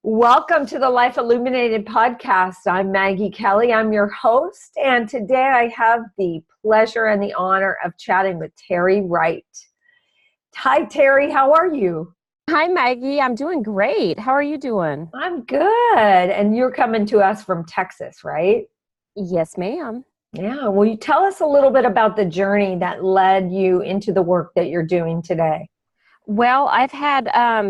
Welcome to the Life Illuminated podcast. I'm Maggie Kelly. I'm your host, and today I have the pleasure and the honor of chatting with Terry Wright. Hi, Terry. How are you? Hi, Maggie. I'm doing great. How are you doing? I'm good. And you're coming to us from Texas, right? Yes, ma'am. Yeah. Will you tell us a little bit about the journey that led you into the work that you're doing today? Well, I've had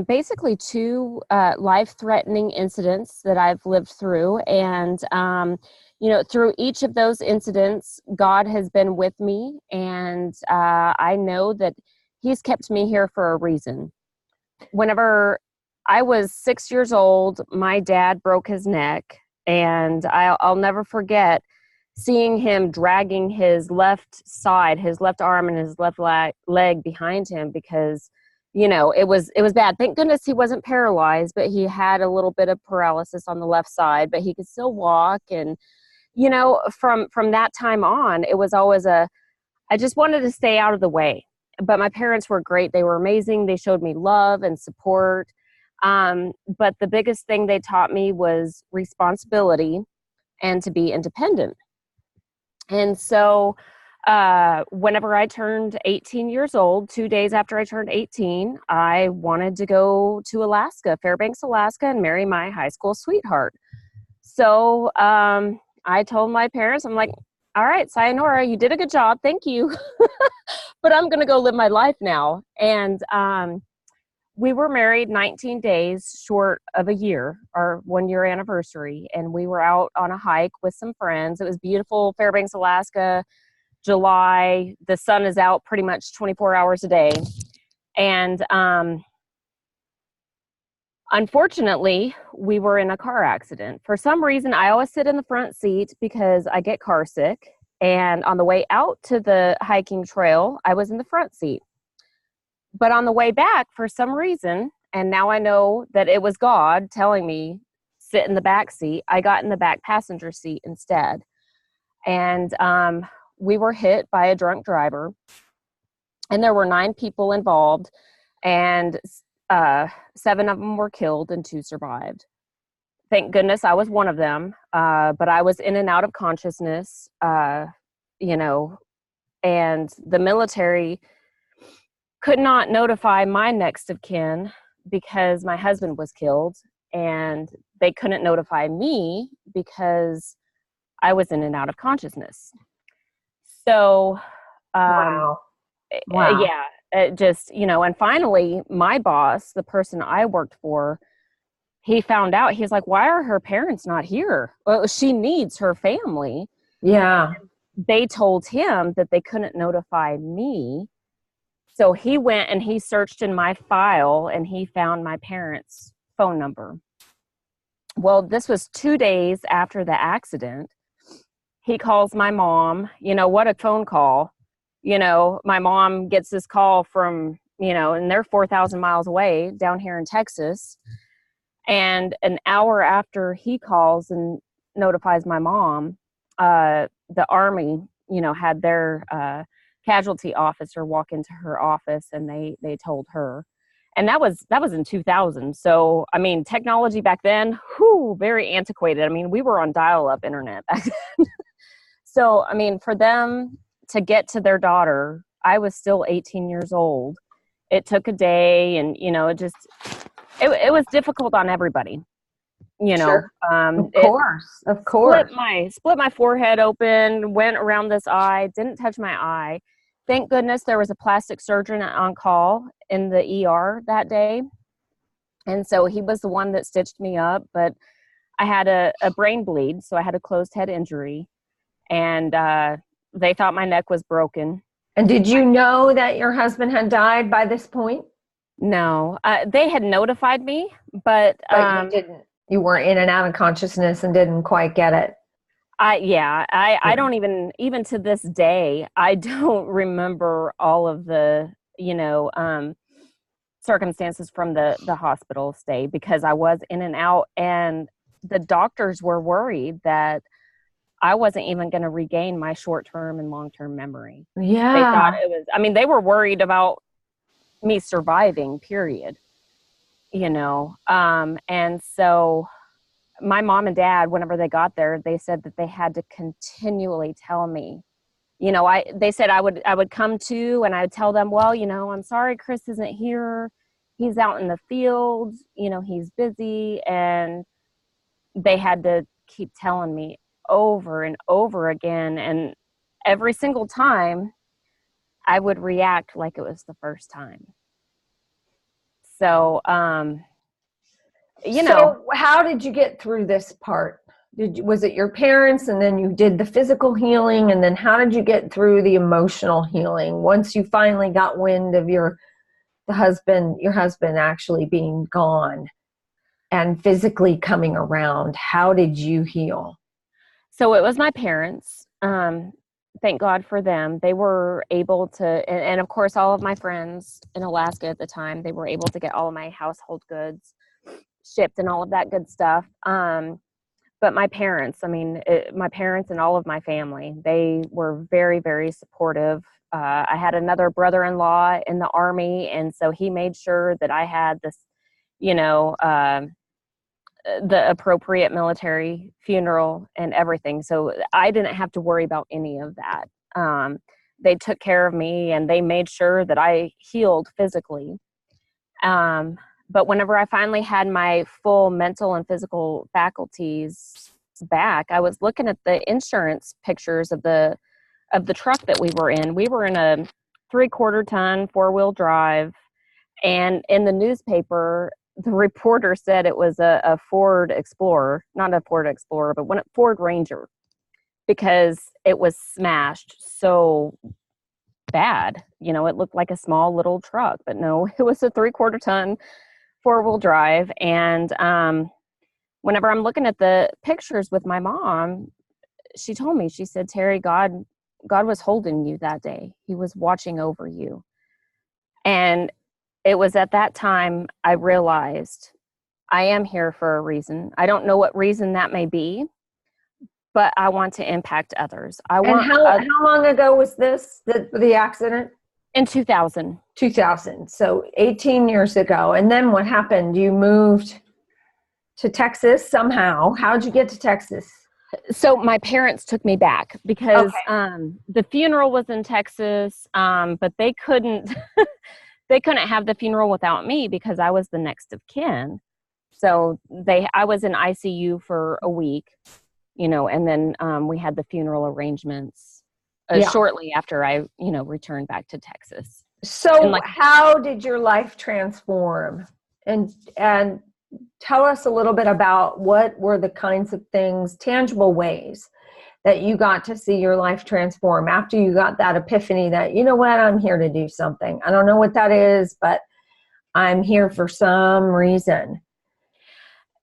basically two life-threatening incidents that I've lived through. And, through each of those incidents, God has been with me. And I know that He's kept me here for a reason. Whenever I was 6 years old, my dad broke his neck. And I'll never forget seeing him dragging his left side, his left arm and his left leg behind him because it was bad. Thank goodness he wasn't paralyzed, but he had a little bit of paralysis on the left side, but he could still walk. And, from that time on, it was always I just wanted to stay out of the way. But my parents were great. They were amazing. They showed me love and support. But the biggest thing they taught me was responsibility and to be independent. And so whenever I turned 18 years old, 2 days after I turned 18, I wanted to go to Alaska, Fairbanks, Alaska, and marry my high school sweetheart. So I told my parents, I'm like, all right, sayonara, you did a good job. Thank you. But I'm going to go live my life now. And we were married 19 days short of a year, our 1 year anniversary. And we were out on a hike with some friends. It was beautiful, Fairbanks, Alaska. July, the sun is out pretty much 24 hours a day. And unfortunately, we were in a car accident. For some reason, I always sit in the front seat because I get car sick. And on the way out to the hiking trail, I was in the front seat. But on the way back, for some reason, and now I know that it was God telling me, sit in the back seat, I got in the back passenger seat instead. And we were hit by a drunk driver, and there were 9 people involved, and 7 of them were killed and 2 survived. Thank goodness I was one of them, but I was in and out of consciousness, and the military could not notify my next of kin because my husband was killed, and they couldn't notify me because I was in and out of consciousness. So, Wow. yeah, it just, and finally my boss, the person I worked for, he found out. He's like, why are her parents not here? Well, she needs her family. Yeah. They told him that they couldn't notify me. So he went and he searched in my file and he found my parents' phone number. Well, this was 2 days after the accident. He calls my mom. What a phone call. My mom gets this call from, and they're 4,000 miles away down here in Texas. And an hour after he calls and notifies my mom, the Army, had their casualty officer walk into her office, and they told her. And that was in 2000. So, technology back then, very antiquated. We were on dial-up internet back then. So, for them to get to their daughter, I was still 18 years old. It took a day, and, it was difficult on everybody, Sure. Of course. Split my forehead open, went around this eye, didn't touch my eye. Thank goodness there was a plastic surgeon on call in the ER that day. And so he was the one that stitched me up, but I had a brain bleed, so I had a closed head injury. And they thought my neck was broken. And did you know that your husband had died by this point? No, they had notified me, but you didn't. You were in and out of consciousness and didn't quite get it. I don't even to this day, I don't remember all of the, circumstances from the hospital stay because I was in and out, and the doctors were worried that I wasn't even going to regain my short-term and long-term memory. Yeah. They thought it was, they were worried about me surviving, period. And so my mom and dad, whenever they got there, they said that they had to continually tell me, they said I would come to, and I would tell them, well, I'm sorry, Chris isn't here. He's out in the field, he's busy. And they had to keep telling me over and over again. And every single time I would react like it was the first time. So, So how did you get through this part? Was it your parents, and then you did the physical healing, and then how did you get through the emotional healing once you finally got wind of your husband actually being gone and physically coming around? How did you heal? So it was my parents. Thank God for them. They were able to, and of course, all of my friends in Alaska at the time, they were able to get all of my household goods shipped and all of that good stuff. But my parents, my parents and all of my family, they were very, very supportive. I had another brother-in-law in the Army, and so he made sure that I had this, the appropriate military funeral and everything. So I didn't have to worry about any of that. They took care of me, and they made sure that I healed physically. But whenever I finally had my full mental and physical faculties back, I was looking at the insurance pictures of the truck that we were in. We were in a 3/4 ton 4-wheel drive, and in the newspaper, the reporter said it was a Ford Explorer, not a Ford Explorer, but a Ford Ranger, because it was smashed so bad. It looked like a small little truck, but no, it was a 3/4 ton 4-wheel drive. And whenever I'm looking at the pictures with my mom, she told me, she said, Terry, God was holding you that day. He was watching over you. And it was at that time I realized I am here for a reason. I don't know what reason that may be, but I want to impact others. How long ago was this, the accident? In 2000. 2000. So 18 years ago. And then what happened? You moved to Texas somehow. How'd you get to Texas? So my parents took me back because the funeral was in Texas, but they couldn't they couldn't have the funeral without me because I was the next of kin. So I was in ICU for a week, and then we had the funeral arrangements shortly after I, returned back to Texas. So how did your life transform? And tell us a little bit about what were the kinds of things, tangible ways that you got to see your life transform after you got that epiphany that, you know what, I'm here to do something. I don't know what that is, but I'm here for some reason.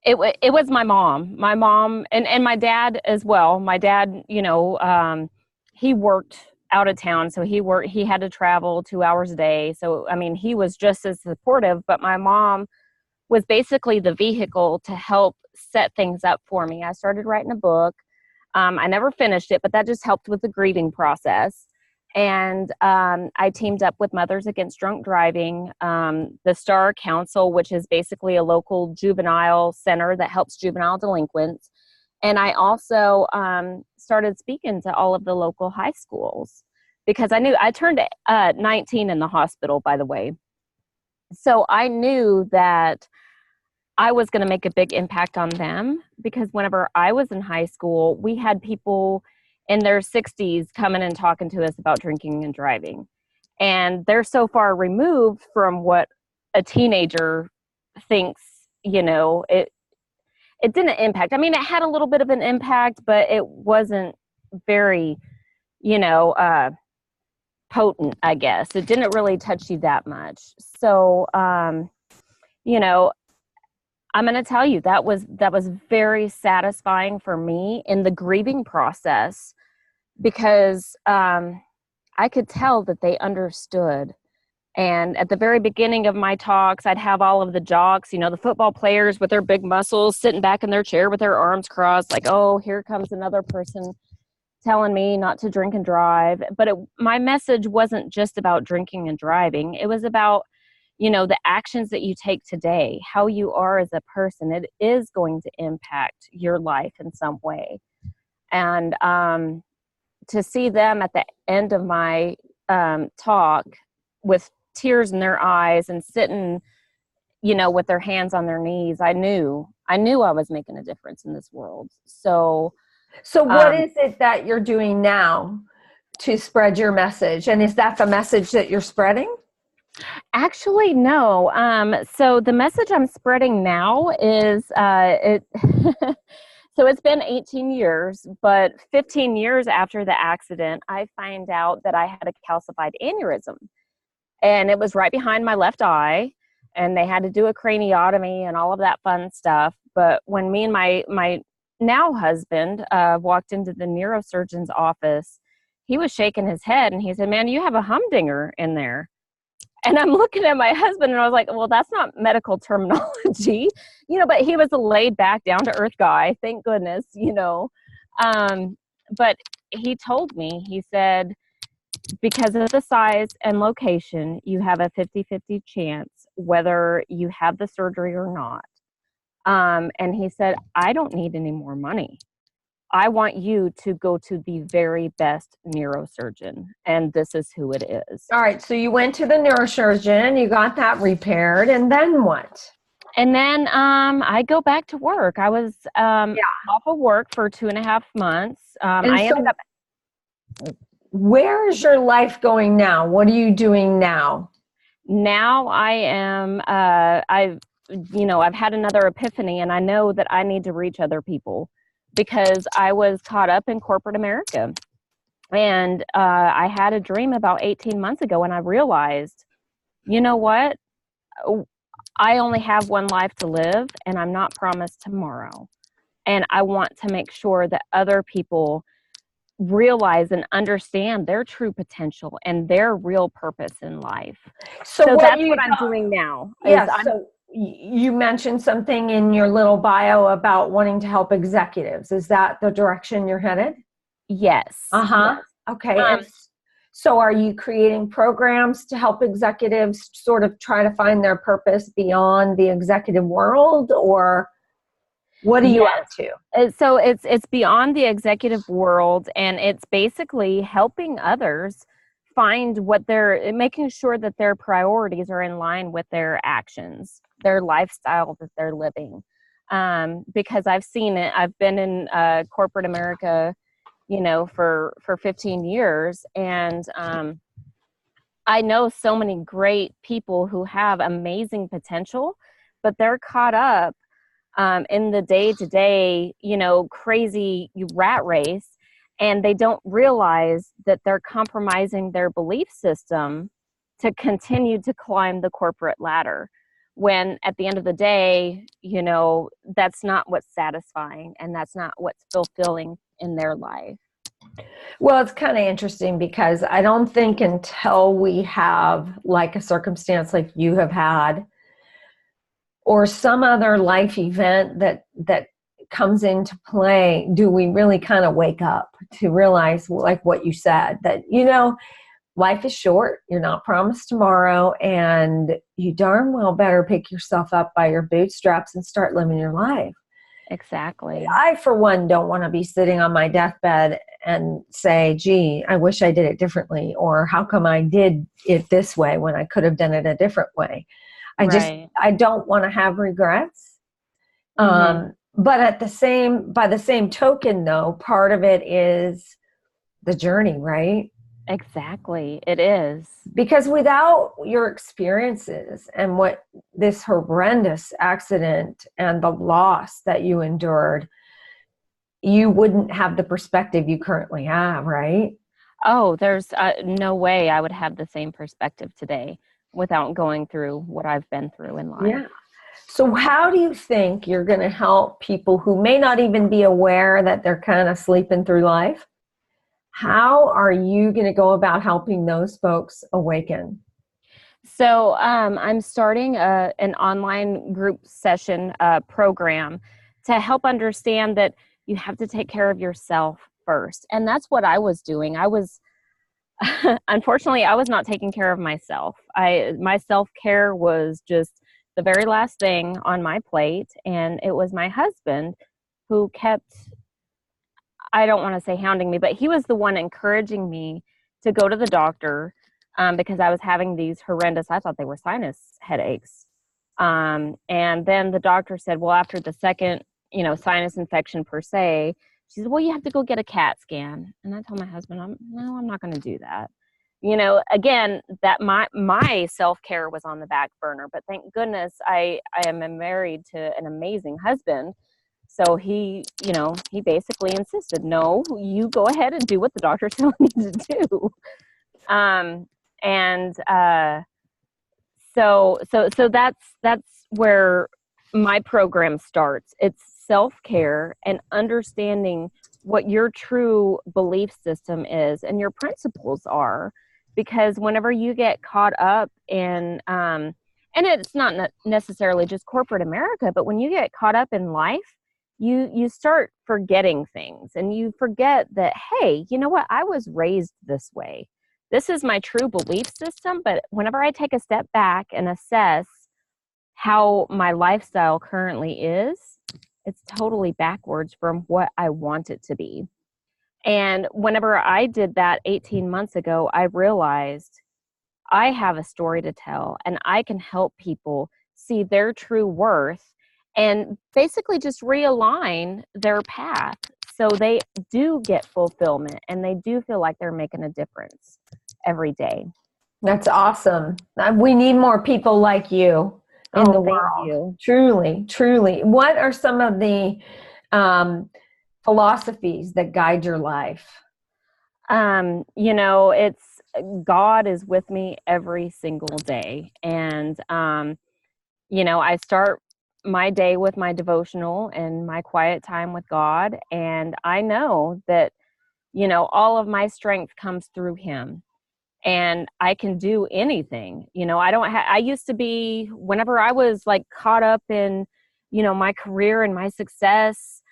It was my mom and my dad as well. My dad, he worked out of town. So he had to travel 2 hours a day. So, he was just as supportive, but my mom was basically the vehicle to help set things up for me. I started writing a book. I never finished it, but that just helped with the grieving process. And I teamed up with Mothers Against Drunk Driving, the Star Council, which is basically a local juvenile center that helps juvenile delinquents. And I also started speaking to all of the local high schools because I turned 19 in the hospital, by the way. So I knew that I was going to make a big impact on them because whenever I was in high school, we had people in their 60s coming and talking to us about drinking and driving. And they're so far removed from what a teenager thinks, it didn't impact. It had a little bit of an impact, but it wasn't very, potent, I guess. It didn't really touch you that much. So, I'm going to tell you that was very satisfying for me in the grieving process because I could tell that they understood. And at the very beginning of my talks, I'd have all of the jocks, the football players with their big muscles sitting back in their chair with their arms crossed, like, oh, here comes another person telling me not to drink and drive. But my message wasn't just about drinking and driving. It was about, the actions that you take today, how you are as a person, it is going to impact your life in some way. And to see them at the end of my talk with tears in their eyes and sitting, with their hands on their knees, I knew I was making a difference in this world. So what is it that you're doing now to spread your message? And is that the message that you're spreading? Actually, no. So the message I'm spreading now is it. So it's been 18 years, but 15 years after the accident, I find out that I had a calcified aneurysm, and it was right behind my left eye, and they had to do a craniotomy and all of that fun stuff. But when me and my now husband walked into the neurosurgeon's office, he was shaking his head, and he said, "Man, you have a humdinger in there." And I'm looking at my husband, and I was like, well, that's not medical terminology, but he was a laid back, down to earth guy. Thank goodness, but he told me, he said, because of the size and location, you have a 50-50 chance whether you have the surgery or not. And he said, I don't need any more money. I want you to go to the very best neurosurgeon, and this is who it is. All right. So you went to the neurosurgeon, you got that repaired, and then what? And then I go back to work. I was off of work for 2.5 months. Where is your life going now? What are you doing now? Now I am, I've had another epiphany, and I know that I need to reach other people, because I was caught up in corporate America. And I had a dream about 18 months ago, and I realized, you know what? I only have one life to live, and I'm not promised tomorrow. And I want to make sure that other people realize and understand their true potential and their real purpose in life. So that's what I'm doing now. Yes. So you mentioned something in your little bio about wanting to help executives. Is that the direction you're headed? Yes. Yes. Okay. And so are you creating programs to help executives sort of try to find their purpose beyond the executive world, or what are you up to? So it's beyond the executive world, and it's basically helping others find making sure that their priorities are in line with their actions, their lifestyle that they're living. Because I've seen it. I've been in corporate America, for 15 years. And I know so many great people who have amazing potential, but they're caught up in the day-to-day, crazy rat race, and they don't realize that they're compromising their belief system to continue to climb the corporate ladder, when at the end of the day, that's not what's satisfying, and that's not what's fulfilling in their life. Well, it's kind of interesting, because I don't think until we have like a circumstance like you have had, or some other life event that comes into play, do we really kind of wake up to realize, like what you said, that, life is short. You're not promised tomorrow, and you darn well better pick yourself up by your bootstraps and start living your life. Exactly. I, for one, don't want to be sitting on my deathbed and say, gee, I wish I did it differently, or how come I did it this way when I could have done it a different way. I don't want to have regrets. But by the same token, though, part of it is the journey, right? Exactly. It is. Because without your experiences and what this horrendous accident and the loss that you endured, you wouldn't have the perspective you currently have, right? Oh, there's no way I would have the same perspective today without going through what I've been through in life. Yeah. So how do you think you're going to help people who may not even be aware that they're kind of sleeping through life? How are you going to go about helping those folks awaken? So I'm starting an online group session program to help understand that you have to take care of yourself first. And that's what I was doing. I was Unfortunately, I was not taking care of myself. My self-care was just the very last thing on my plate, and it was my husband who kept, I don't want to say hounding me, but he was the one encouraging me to go to the doctor, because I was having these horrendous, I thought they were sinus headaches. And then the doctor said, well, after the second, sinus infection per se, she said, well, you have to go get a CAT scan. And I told my husband, no, I'm not going to do that. Again, that my self-care was on the back burner, but thank goodness I am married to an amazing husband. So he basically insisted, no, you go ahead and do what the doctor's telling you to do. And so that's where my program starts. It's self-care and understanding what your true belief system is and your principles are. Because whenever you get caught up in, and it's not necessarily just corporate America, but when you get caught up in life, you start forgetting things, and you forget that, hey, you know what? I was raised this way. This is my true belief system. But whenever I take a step back and assess how my lifestyle currently is, it's totally backwards from what I want it to be. And whenever I did that 18 months ago, I realized I have a story to tell, and I can help people see their true worth and basically just realign their path so they do get fulfillment and they do feel like they're making a difference every day. That's awesome. We need more people like you in the world. Thank you. Truly, truly. What are some of the philosophies that guide your life? It's God is with me every single day. And, I start my day with my devotional and my quiet time with God. And I know that, all of my strength comes through Him. And I can do anything. I used to be, whenever I was like caught up in, my career and my success,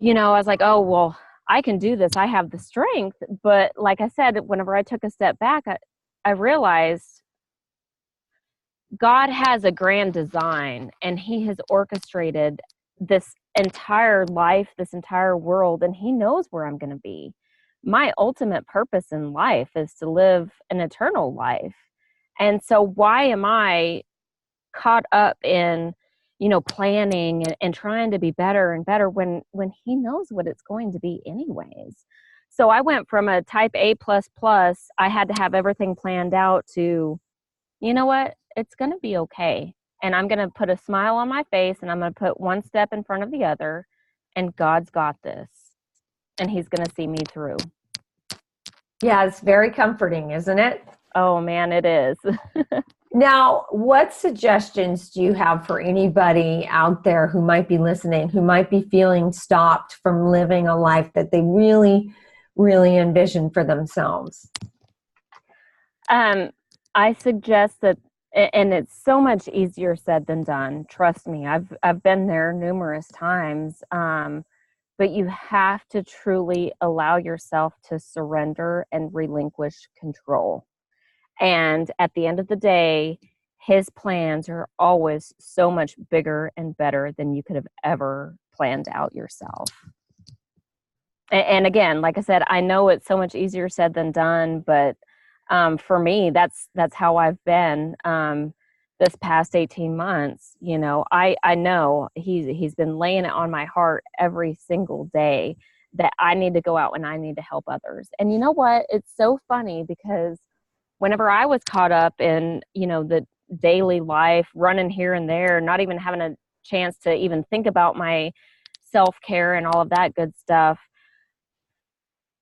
I was like, oh, well, I can do this. I have the strength. But like I said, whenever I took a step back, I realized God has a grand design, and He has orchestrated this entire life, this entire world, and He knows where I'm going to be. My ultimate purpose in life is to live an eternal life. And so why am I caught up in, planning and trying to be better and better when He knows what it's going to be anyways? So I went from a type A++, I had to have everything planned out, to, you know what, it's going to be okay. And I'm going to put a smile on my face, and I'm going to put one step in front of the other, and God's got this. And He's going to see me through. Yeah, it's very comforting, isn't it? Oh, man, it is. Now, what suggestions do you have for anybody out there who might be listening, who might be feeling stopped from living a life that they really, really envision for themselves? I suggest that, and it's so much easier said than done. Trust me, I've been there numerous times. But you have to truly allow yourself to surrender and relinquish control. And at the end of the day, His plans are always so much bigger and better than you could have ever planned out yourself. And again, like I said, I know it's so much easier said than done, but for me, that's how I've been this past 18 months. I know he's been laying it on my heart every single day that I need to go out and I need to help others. And you know what? It's so funny, because whenever I was caught up in, the daily life, running here and there, not even having a chance to even think about my self-care and all of that good stuff,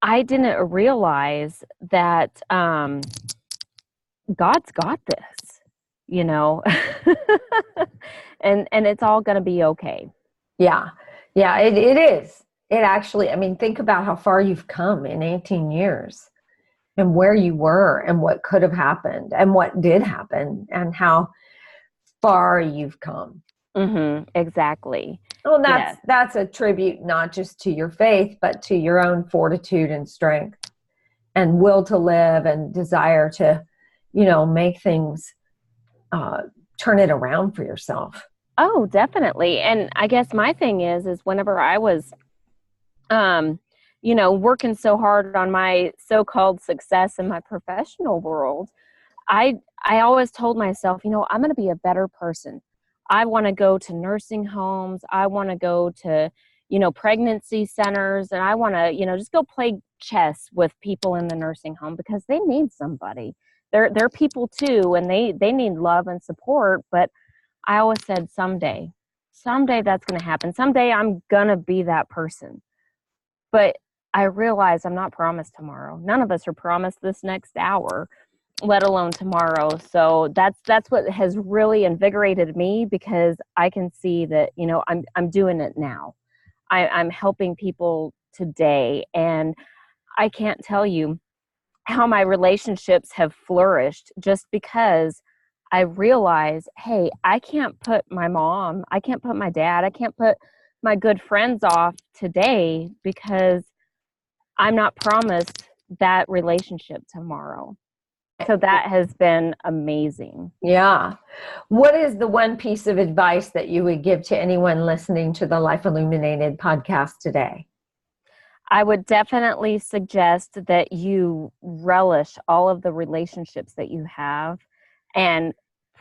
I didn't realize that God's got this, and it's all going to be okay. Yeah, it is. It actually, think about how far you've come in 18 years. And where you were and what could have happened and what did happen and how far you've come. Mm-hmm, exactly. Well, that's a tribute not just to your faith, but to your own fortitude and strength and will to live and desire to, make things, turn it around for yourself. Oh, definitely. And I guess my thing is whenever I was, working so hard on my so-called success in my professional world, I always told myself, I'm going to be a better person. I want to go to nursing homes. I want to go to, pregnancy centers, and I want to, just go play chess with people in the nursing home because they need somebody. They're people too, and they need love and support. But I always said someday that's going to happen. Someday I'm going to be that person. But I realize I'm not promised tomorrow. None of us are promised this next hour, let alone tomorrow. So that's what has really invigorated me, because I can see that, I'm doing it now. I'm helping people today, and I can't tell you how my relationships have flourished just because I realize, hey, I can't put my mom, I can't put my dad, I can't put my good friends off today because I'm not promised that relationship tomorrow. So that has been amazing. Yeah. What is the one piece of advice that you would give to anyone listening to the Life Illuminated podcast today? I would definitely suggest that you relish all of the relationships that you have and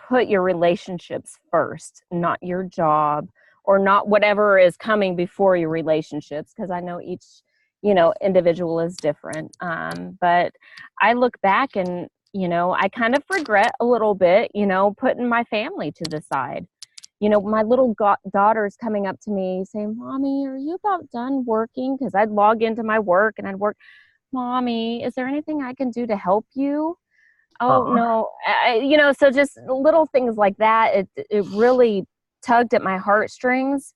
put your relationships first, not your job or not whatever is coming before your relationships, because I know each, individual is different. But I look back and, I kind of regret a little bit, putting my family to the side. My little daughter's coming up to me saying, Mommy, are you about done working? Because I'd log into my work and I'd work. Mommy, is there anything I can do to help you? Oh, no. So just little things like that. It really tugged at my heartstrings.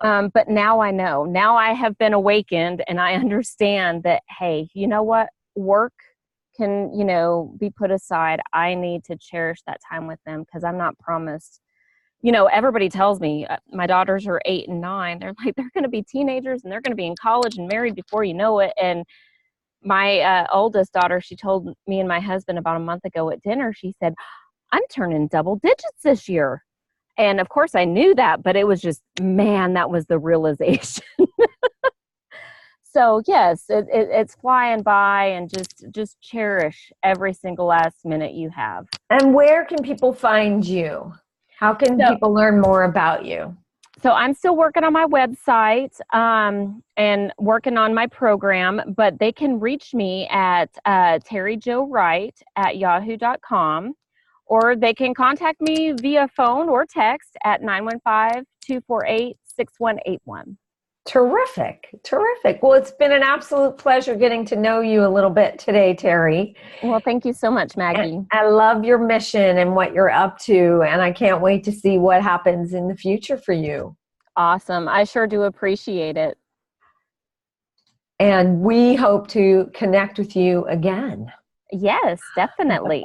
But now I know. Now I have been awakened and I understand that, hey, you know what? Work can, be put aside. I need to cherish that time with them because I'm not promised. Everybody tells me my daughters are 8 and 9. They're like, they're going to be teenagers and they're going to be in college and married before you know it. And my oldest daughter, she told me and my husband about a month ago at dinner, she said, I'm turning double digits this year. And of course I knew that, but it was just, man, that was the realization. So yes, it's flying by, and just cherish every single last minute you have. And where can people find you? How can people learn more about you? So I'm still working on my website and working on my program, but they can reach me at Terry Jo Wright at yahoo.com, or they can contact me via phone or text at 915-248-6181. Terrific. Terrific. Well, it's been an absolute pleasure getting to know you a little bit today, Terry. Well, thank you so much, Maggie. And I love your mission and what you're up to, and I can't wait to see what happens in the future for you. Awesome. I sure do appreciate it. And we hope to connect with you again. Yes, definitely.